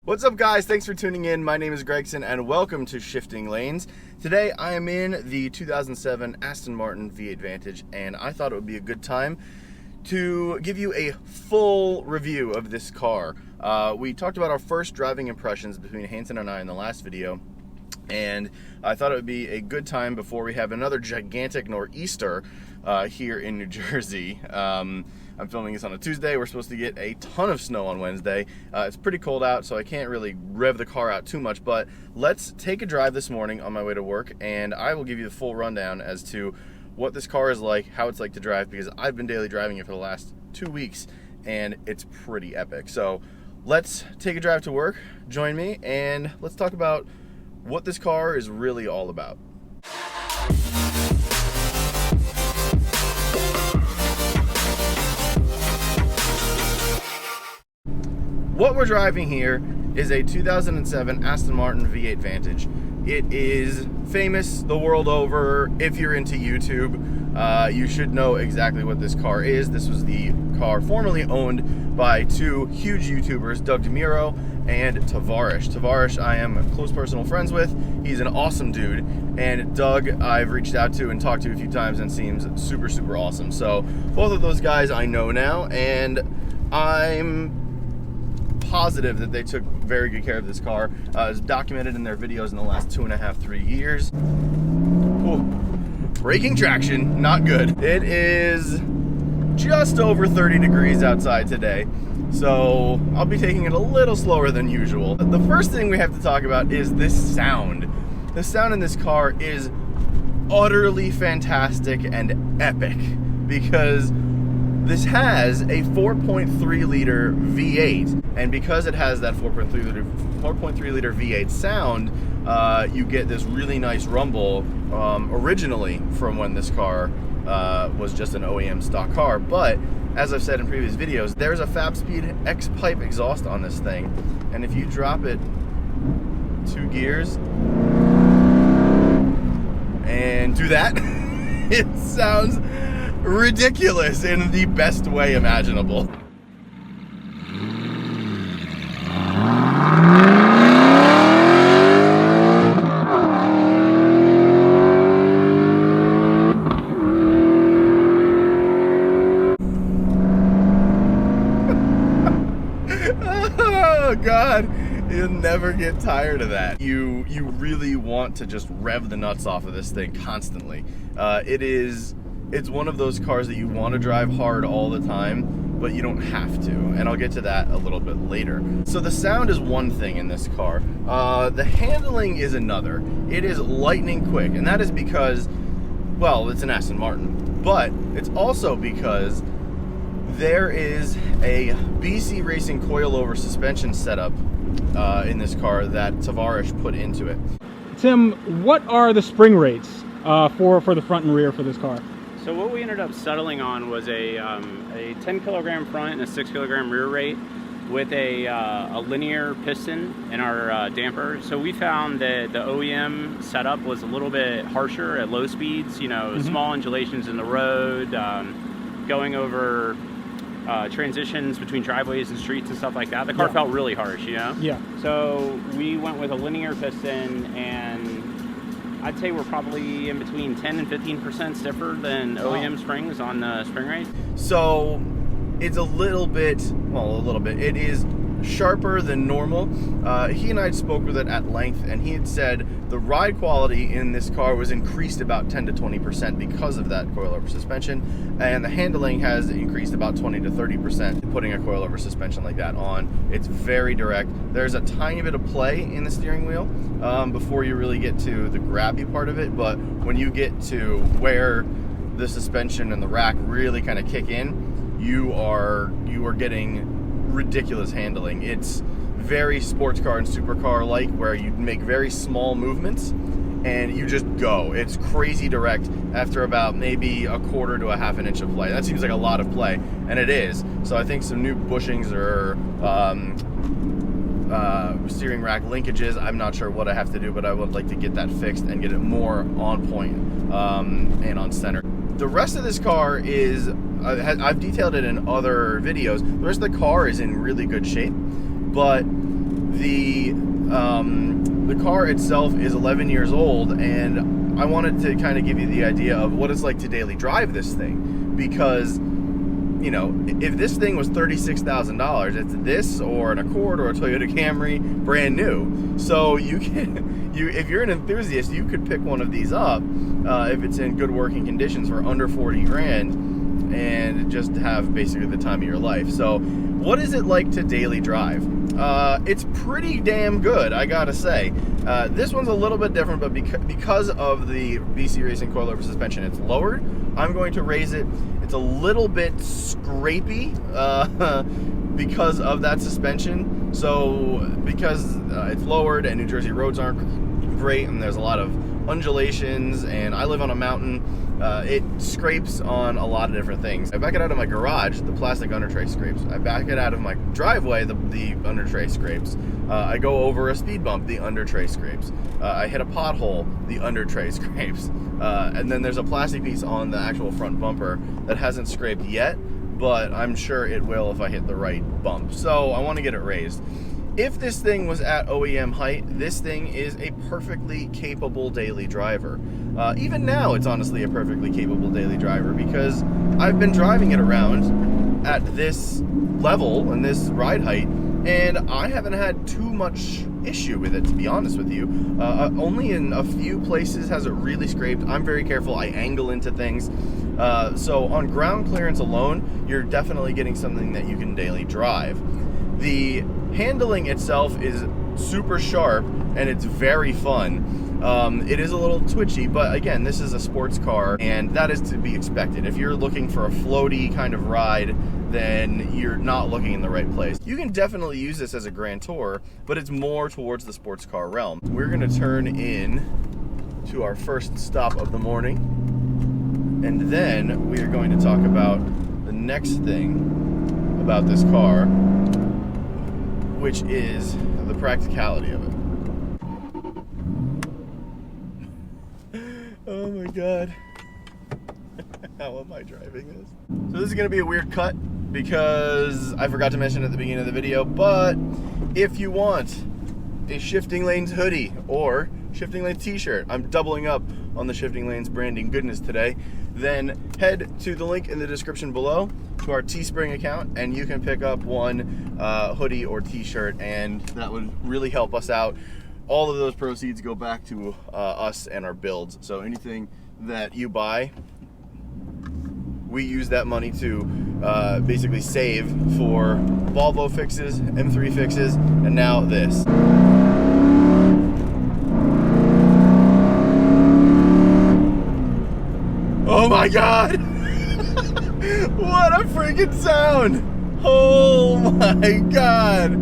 What's up, guys? Thanks for tuning in. My name is Gregson and welcome to Shifting Lanes. Today I am in the 2007 Aston Martin V8 Vantage and I thought it would be a good time to give you a full review of this car. We talked about our first driving impressions between Hanson and I in the last video, and I thought it would be a good time before we have another gigantic nor'easter here in New Jersey. I'm filming this on a Tuesday. We're supposed to get a ton of snow on Wednesday. It's pretty cold out, so I can't really rev the car out too much, but let's take a drive this morning on my way to work, and I will give you the full rundown as to what this car is like, how it's like to drive, because I've been daily driving it for the last 2 weeks, and it's pretty epic. So let's take a drive to work, join me, and let's talk about what this car is really all about. What we're driving here is a 2007 Aston Martin V8 Vantage. It is famous the world over. If you're into YouTube, you should know exactly what this car is. This was the car formerly owned by two huge YouTubers, Doug DeMuro and Tavarish. Tavarish I am close personal friends with. He's an awesome dude. And Doug I've reached out to and talked to a few times and seems super, super awesome. So both of those guys I know now, and I'm positive that they took very good care of this car. It's documented in their videos in the last 2.5-3 years. Ooh, braking traction, not good. It is just over 30 degrees outside today, so I'll be taking it a little slower than usual. The first thing we have to talk about is this sound. The sound in this car is utterly fantastic and epic, because this has a 4.3 liter V8, and because it has that 4.3 liter V8 sound, you get this really nice rumble originally from when this car was just an OEM stock car. But as I've said in previous videos, there's a Fabspeed X-Pipe exhaust on this thing, and if you drop it 2 gears and do that, it sounds ridiculous in the best way imaginable. Oh God, you'll never get tired of that. You really want to just rev the nuts off of this thing constantly. It's one of those cars that you want to drive hard all the time, but you don't have to, and I'll get to that a little bit later. So the sound is one thing in this car. The handling is another. It is lightning quick, and that is because, well, it's an Aston Martin, but it's also because there is a BC Racing coilover suspension setup in this car that Tavarish put into it. Tim, what are the spring rates for the front and rear for this car? So what we ended up settling on was a 10 kilogram front and a 6 kilogram rear rate with a linear piston in our damper. So we found that the OEM setup was a little bit harsher at low speeds, you know, small undulations in the road, going over transitions between driveways and streets and stuff like that. The car felt really harsh, you know? Yeah. So we went with a linear piston, and I'd say we're probably in between 10 and 15% stiffer than OEM springs on the spring rate. So it's a little bit, it is sharper than normal. He and I spoke with it at length, and he had said the ride quality in this car was increased about 10 to 20% because of that coilover suspension, and the handling has increased about 20 to 30% putting a coilover suspension like that on. It's very direct. There's a tiny bit of play in the steering wheel before you really get to the grabby part of it, but when you get to where the suspension and the rack really kind of kick in, you are getting ridiculous handling. It's very sports car and supercar like, where you make very small movements and you just go. It's crazy direct after about maybe a quarter to a half an inch of play. That seems like a lot of play, and it is. So I think some new bushings or steering rack linkages, I'm not sure what I have to do, but I would like to get that fixed and get it more on point and on center. The rest of this car is, I've detailed it in other videos, the rest of the car is in really good shape, but the the car itself is 11 years old, and I wanted to kind of give you the idea of what it's like to daily drive this thing, because you know, if this thing was $36,000, it's this or an Accord or a Toyota Camry, brand new. So you can, if you're an enthusiast, you could pick one of these up if it's in good working conditions for under 40 grand and just have basically the time of your life. So what is it like to daily drive? It's pretty damn good, I gotta say. This one's a little bit different, but because of the BC Racing coilover suspension, it's lowered. I'm going to raise it. It's a little bit scrapey because of that suspension. So because it's lowered and New Jersey roads aren't great and there's a lot of undulations and I live on a mountain, it scrapes on a lot of different things. I back it out of my garage, the plastic under tray scrapes. I back it out of my driveway, the under tray scrapes. I go over a speed bump, the under tray scrapes. I hit a pothole, the under tray scrapes. And then there's a plastic piece on the actual front bumper that hasn't scraped yet, but I'm sure it will if I hit the right bump. So I want to get it raised. If this thing was at OEM height, this thing is a perfectly capable daily driver. Even now, it's honestly a perfectly capable daily driver because I've been driving it around at this level and this ride height, and I haven't had too much issue with it, to be honest with you. Only in a few places has it really scraped. I'm very careful. I angle into things. So on ground clearance alone, you're definitely getting something that you can daily drive. The handling itself is super sharp and it's very fun. It is a little twitchy, but again, this is a sports car and that is to be expected. If you're looking for a floaty kind of ride, then you're not looking in the right place. You can definitely use this as a Grand Tour, but it's more towards the sports car realm. We're gonna turn in to our first stop of the morning, and then we are going to talk about the next thing about this car, which is the practicality of it. Oh my God. How am I driving this? So this is gonna be a weird cut because I forgot to mention at the beginning of the video, but if you want a Shifting Lanes hoodie or Shifting Lanes t-shirt, I'm doubling up on the Shifting Lanes branding goodness today, then head to the link in the description below to our Teespring account and you can pick up one hoodie or t-shirt, and that would really help us out. All of those proceeds go back to us and our builds. So anything that you buy, we use that money to basically save for Volvo fixes, M3 fixes, and now this. Oh my God! What a freaking sound! Oh my God!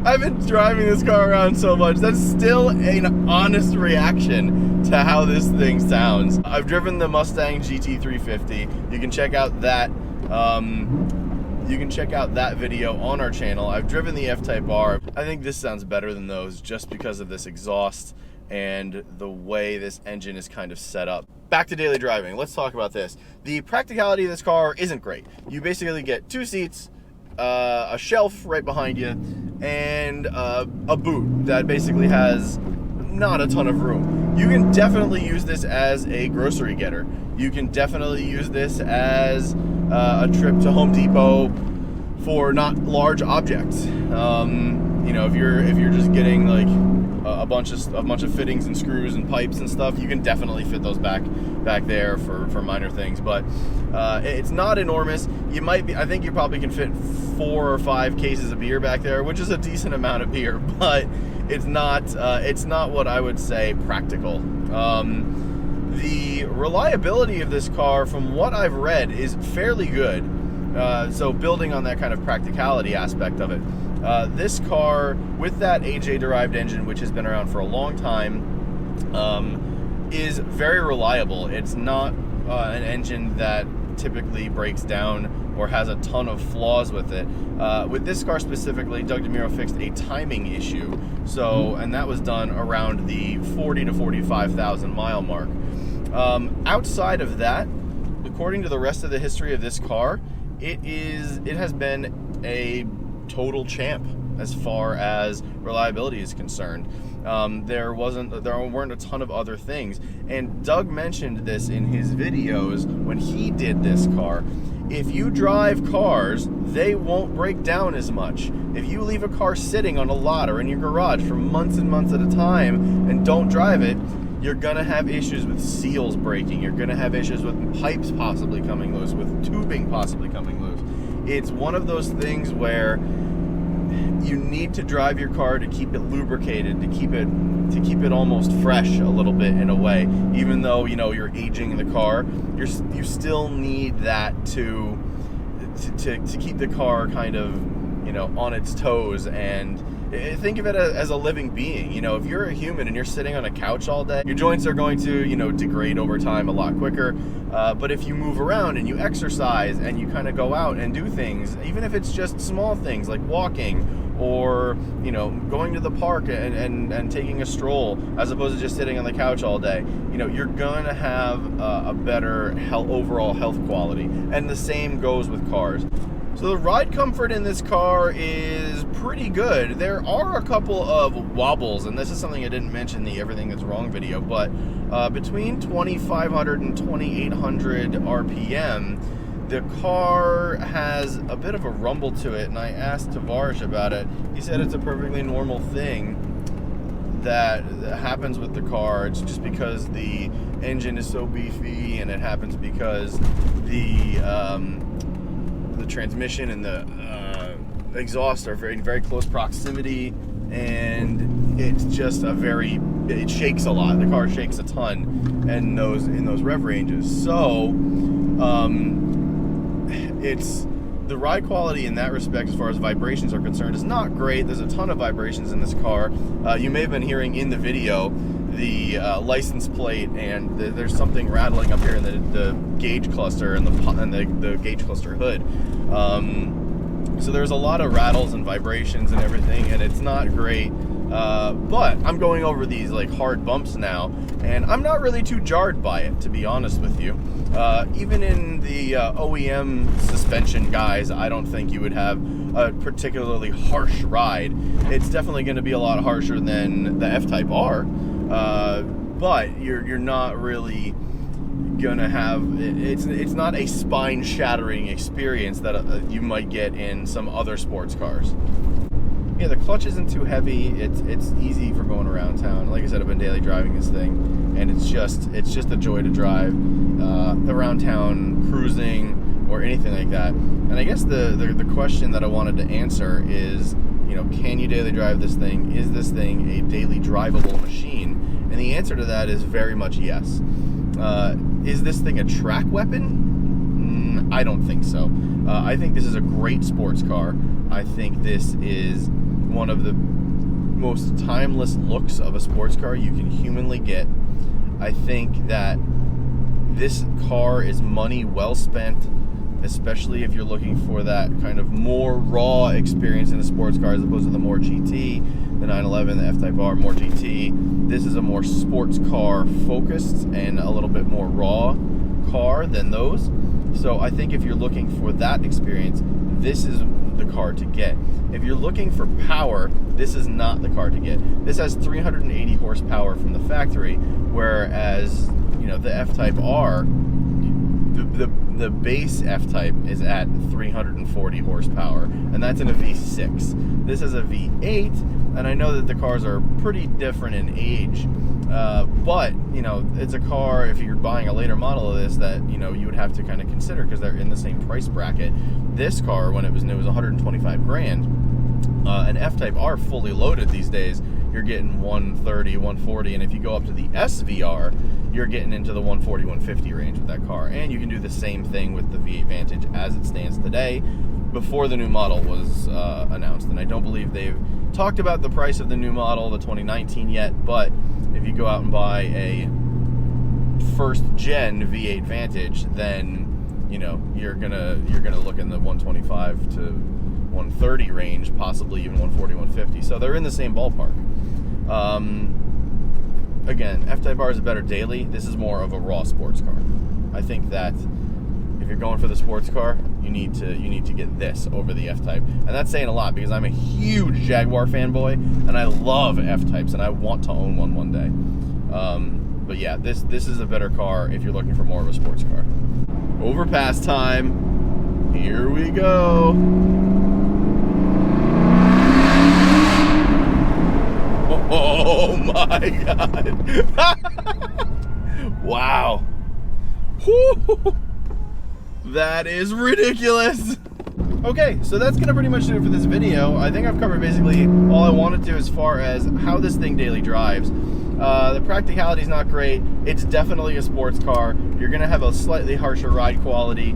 I've been driving this car around so much. That's still an honest reaction to how this thing sounds. I've driven the Mustang GT350. You can check out that. You can check out that video on our channel. I've driven the F-Type R. I think this sounds better than those just because of this exhaust and the way this engine is kind of set up. Back to daily driving. Let's talk about this. The practicality of this car isn't great. You basically get 2 seats, a shelf right behind you, and a boot that basically has not a ton of room. You can definitely use this as a grocery getter. You can definitely use this as a trip to Home Depot for not large objects. You know, if you're just getting like a bunch of fittings and screws and pipes and stuff, you can definitely fit those back there for minor things. But it's not enormous. I think you probably can fit 4 or 5 cases of beer back there, which is a decent amount of beer, but it's not what I would say practical. The reliability of this car, from what I've read, is fairly good. So building on that kind of practicality aspect of it, this car with that AJ derived engine, which has been around for a long time, is very reliable. It's not an engine that typically breaks down or has a ton of flaws with it. With this car specifically, Doug DeMuro fixed a timing issue, and that was done around the 40 to 45,000 mile mark. Outside of that, according to the rest of the history of this car, it has been a total champ. as far as reliability is concerned. There weren't a ton of other things, and Doug mentioned this in his videos when he did this car. If you drive cars, they won't break down as much. If you leave a car sitting on a lot or in your garage for months and months at a time and don't drive it, you're gonna have issues with seals breaking. You're gonna have issues with pipes possibly coming loose, with tubing possibly coming loose. It's one of those things where you need to drive your car to keep it lubricated, to keep it almost fresh a little bit in a way. Even though you're aging the car, you still need that to keep the car kind of on its toes. And think of it as a living being. If you're a human and you're sitting on a couch all day, your joints are going to degrade over time a lot quicker. But if you move around and you exercise and you kind of go out and do things, even if it's just small things like walking or going to the park and taking a stroll as opposed to just sitting on the couch all day, you're going to have a better overall health quality. And the same goes with cars. So the ride comfort in this car is pretty good. There are a couple of wobbles, and this is something I didn't mention in the Everything That's Wrong video, but between 2,500 and 2,800 RPM, the car has a bit of a rumble to it, and I asked Tavares about it. He said it's a perfectly normal thing that happens with the car. It's just because the engine is so beefy, and it happens because the transmission and the exhaust are in very close proximity, and it's just it shakes a lot. The car shakes a ton in those rev ranges. So it's the ride quality in that respect, as far as vibrations are concerned, is not great. There's a ton of vibrations in this car. You may have been hearing in the video the license plate, and there's something rattling up here in the gauge cluster and the gauge cluster hood. So there's a lot of rattles and vibrations and everything, and it's not great. But I'm going over these like hard bumps now, and I'm not really too jarred by it, to be honest with you. Even in the OEM suspension guys, I don't think you would have a particularly harsh ride. It's definitely going to be a lot harsher than the F-Type R, but you're not really gonna have it's not a spine-shattering experience that you might get in some other sports cars. Yeah, the clutch isn't too heavy. It's easy for going around town. Like I said, I've been daily driving this thing, and it's just a joy to drive around town, cruising, or anything like that. And I guess the question that I wanted to answer is, can you daily drive this thing? Is this thing a daily drivable machine? And the answer to that is very much yes. Is this thing a track weapon? I don't think so. I think this is a great sports car. I think this is one of the most timeless looks of a sports car you can humanly get. I think that this car is money well spent, especially if you're looking for that kind of more raw experience in a sports car as opposed to the more GT, the 911, the F-Type R, more GT. This is a more sports car focused and a little bit more raw car than those. So I think if you're looking for that experience, this is the car to get. If you're looking for power, this is not the car to get. This has 380 horsepower from the factory, whereas the F-Type R, the base F-Type is at 340 horsepower, and that's in a V6. This is a V8, and I know that the cars are pretty different in age, but it's a car, if you're buying a later model of this, that you would have to kind of consider, because they're in the same price bracket. This car, when it was new, was 125 grand. An F-Type R fully loaded these days, you're getting 130, 140, and if you go up to the SVR, you're getting into the 140, 150 range with that car. And you can do the same thing with the V8 Vantage as it stands today, before the new model was announced. And I don't believe they've talked about the price of the new model, the 2019 yet, but if you go out and buy a first gen V8 Vantage, then you're gonna look in the 125 to 130 range, possibly even 140, 150. So they're in the same ballpark. Again, F-Type R is a better daily. This is more of a raw sports car. I think that if you're going for the sports car, you need to get this over the F-Type. And that's saying a lot because I'm a huge Jaguar fanboy and I love F-Types and I want to own one day. But yeah, this is a better car if you're looking for more of a sports car. Overpass time. Here we go. Oh my God. Wow. Whew. That is ridiculous. Okay, so that's gonna pretty much do it for this video. I think I've covered basically all I wanted to as far as how this thing daily drives. The practicality is not great. It's definitely a sports car. You're gonna have a slightly harsher ride quality.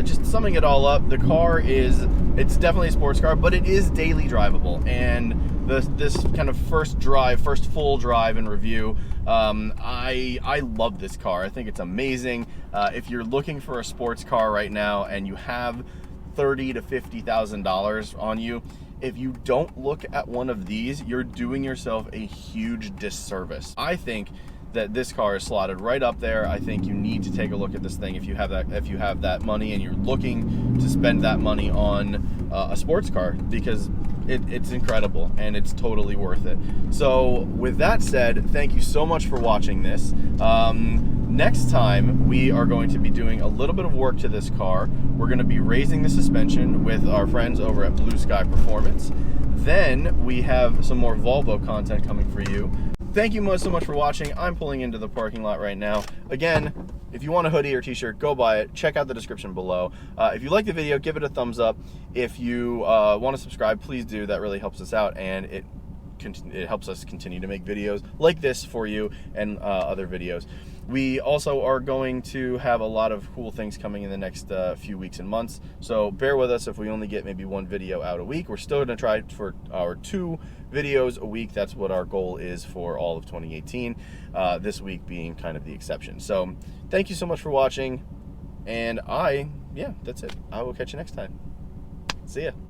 Just summing it all up, the car it's definitely a sports car, but it is daily drivable. And this kind of first full drive and review, I love this car. I think it's amazing. If you're looking for a sports car right now and you have $30,000 to $50,000 on you, if you don't look at one of these, you're doing yourself a huge disservice. I think that this car is slotted right up there. I think you need to take a look at this thing if you have that money and you're looking to spend that money on a sports car, because it's incredible and it's totally worth it. So with that said, thank you so much for watching this. Next time we are going to be doing a little bit of work to this car. We're going to be raising the suspension with our friends over at Blue Sky Performance. Then we have some more Volvo content coming for you. Thank you so much for watching. I'm pulling into the parking lot right now. Again, if you want a hoodie or t-shirt, go buy it. Check out the description below. If you like the video, give it a thumbs up. If you want to subscribe, please do. That really helps us out, and it helps us continue to make videos like this for you and other videos. We also are going to have a lot of cool things coming in the next few weeks and months, so bear with us if we only get maybe one video out a week. We're still going to try for our 2 videos a week. That's what our goal is for all of 2018, this week being kind of the exception. So thank you so much for watching, and yeah, that's it. I will catch you next time. See ya.